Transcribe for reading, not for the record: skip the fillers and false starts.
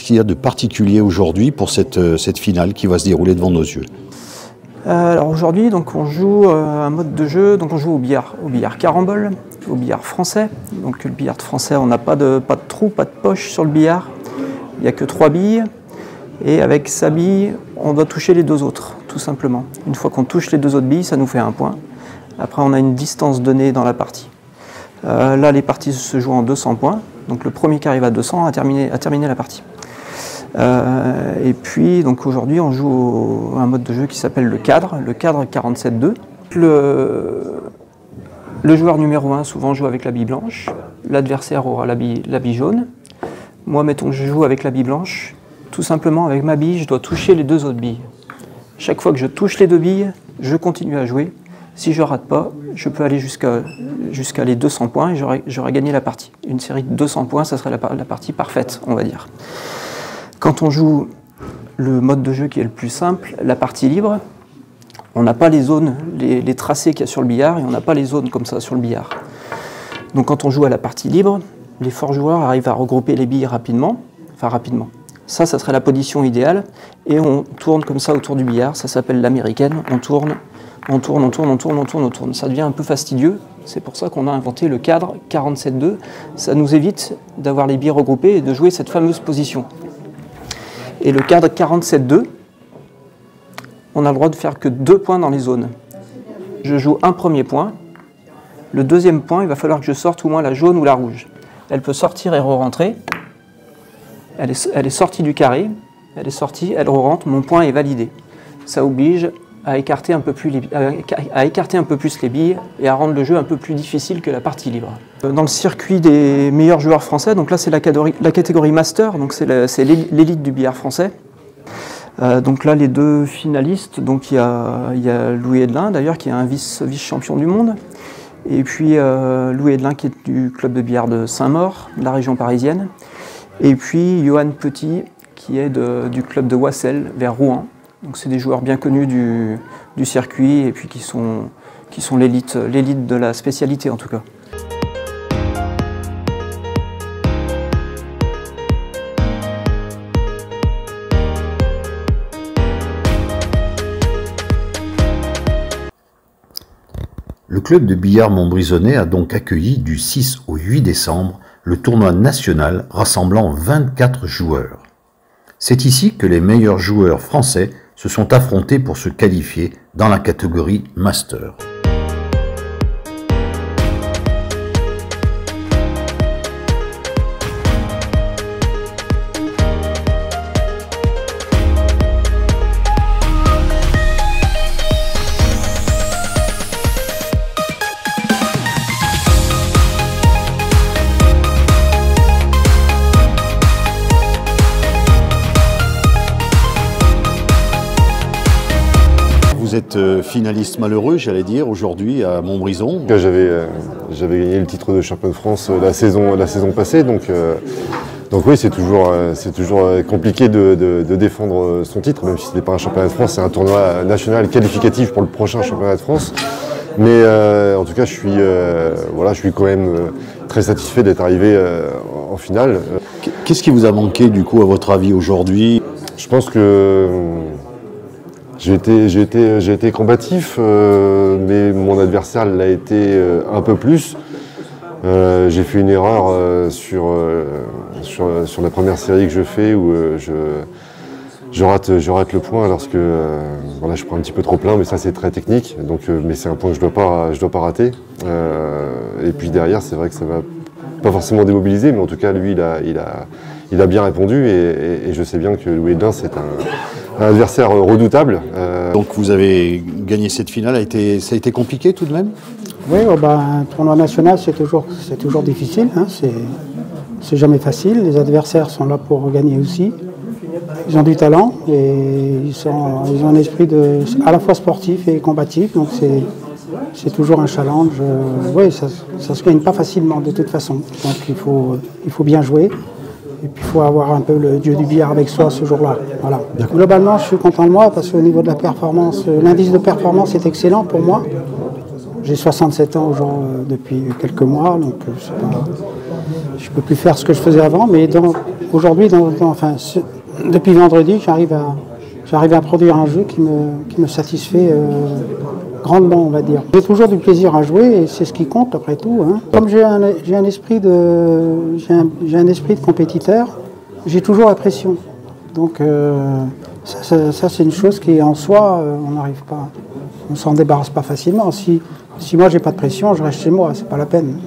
qu'il y a de particulier aujourd'hui pour cette finale qui va se dérouler devant nos yeux? Alors aujourd'hui, donc on joue un mode de jeu, donc on joue au billard carambole, au billard français. Donc le billard français, on n'a pas de trou, pas de poche sur le billard. Il n'y a que 3 billes. Et avec sa bille, on doit toucher les 2 autres, tout simplement. Une fois qu'on touche les 2 autres billes, ça nous fait 1 point. Après, on a une distance donnée dans la partie. Là, les parties se jouent en 200 points. Donc le premier qui arrive à 200 a terminé la partie. Et puis, donc aujourd'hui, on joue à un mode de jeu qui s'appelle le cadre 47-2. Le joueur numéro 1 souvent joue avec la bille blanche. L'adversaire aura la bille jaune. Moi, mettons que je joue avec la bille blanche. Tout simplement, avec ma bille, je dois toucher les 2 autres billes. Chaque fois que je touche les 2 billes, je continue à jouer. Si je ne rate pas, je peux aller jusqu'à les 200 points et j'aurai gagné la partie. Une série de 200 points, ça serait la partie parfaite, on va dire. Quand on joue le mode de jeu qui est le plus simple, la partie libre, on n'a pas les zones, les tracés qu'il y a sur le billard, et on n'a pas les zones comme ça sur le billard. Donc quand on joue à la partie libre, les forts joueurs arrivent à regrouper les billes rapidement. Ça serait la position idéale, et on tourne comme ça autour du billard, ça s'appelle l'américaine, on tourne. Ça devient un peu fastidieux, c'est pour ça qu'on a inventé le cadre 47-2. Ça nous évite d'avoir les billes regroupées et de jouer cette fameuse position. Et le cadre 47-2, on a le droit de faire que 2 points dans les zones. Je joue un premier point, le deuxième point, il va falloir que je sorte au moins la jaune ou la rouge. Elle peut sortir et re-rentrer, elle est sortie du carré, elle est sortie, elle re-rentre, mon point est validé. Ça oblige à écarter un peu plus les billes et à rendre le jeu un peu plus difficile que la partie libre. Dans le circuit des meilleurs joueurs français, donc là c'est la catégorie master, donc c'est l'élite du billard français. Donc là les 2 finalistes, donc il y a Louis Edelin d'ailleurs qui est un vice-champion du monde, et puis Louis Edelin qui est du club de billard de Saint-Maur, de la région parisienne, et puis Johan Petit qui est du club de Wassel vers Rouen. Donc c'est des joueurs bien connus du circuit et puis qui sont l'élite de la spécialité en tout cas. Le club de billard Montbrisonnais a donc accueilli du 6 au 8 décembre le tournoi national rassemblant 24 joueurs. C'est ici que les meilleurs joueurs français se sont affrontés pour se qualifier dans la catégorie Master. Vous êtes finaliste malheureux, j'allais dire, aujourd'hui à Montbrison. J'avais gagné le titre de champion de France la saison passée, donc oui, c'est toujours compliqué de défendre son titre, même si ce n'est pas un championnat de France, c'est un tournoi national qualificatif pour le prochain championnat de France. Mais en tout cas, je suis quand même très satisfait d'être arrivé en finale. Qu'est-ce qui vous a manqué du coup à votre avis aujourd'hui? Je pense que j'ai été combatif, mais mon adversaire l'a été un peu plus. J'ai fait une erreur sur la première série que je fais où je rate le point lorsque voilà, je prends un petit peu trop plein, mais ça c'est très technique. Donc, mais c'est un point que je dois pas rater. Et puis derrière, c'est vrai que ça va pas forcément démobiliser, mais en tout cas lui il a bien répondu et je sais bien que Louis Edelin c'est un adversaire redoutable. Donc vous avez gagné cette finale, ça a été compliqué tout de même? Oui, un tournoi national c'est toujours difficile, hein, c'est jamais facile, les adversaires sont là pour gagner aussi. Ils ont du talent et ils ont un esprit à la fois sportif et combatif, donc c'est toujours un challenge. Oui, ça ne se gagne pas facilement de toute façon, donc il faut bien jouer. Et puis il faut avoir un peu le dieu du billard avec soi ce jour-là. Voilà. Globalement, je suis content de moi parce qu'au niveau de la performance, l'indice de performance est excellent pour moi. J'ai 67 ans depuis quelques mois, donc je ne peux plus faire ce que je faisais avant, mais aujourd'hui, depuis vendredi, j'arrive à produire un jeu qui me satisfait grandement, on va dire. J'ai toujours du plaisir à jouer et c'est ce qui compte après tout. Hein. Comme j'ai un esprit de compétiteur, j'ai toujours la pression. Donc ça c'est une chose qui en soi, on n'arrive pas, on s'en débarrasse pas facilement. Si moi j'ai pas de pression, je reste chez moi, c'est pas la peine.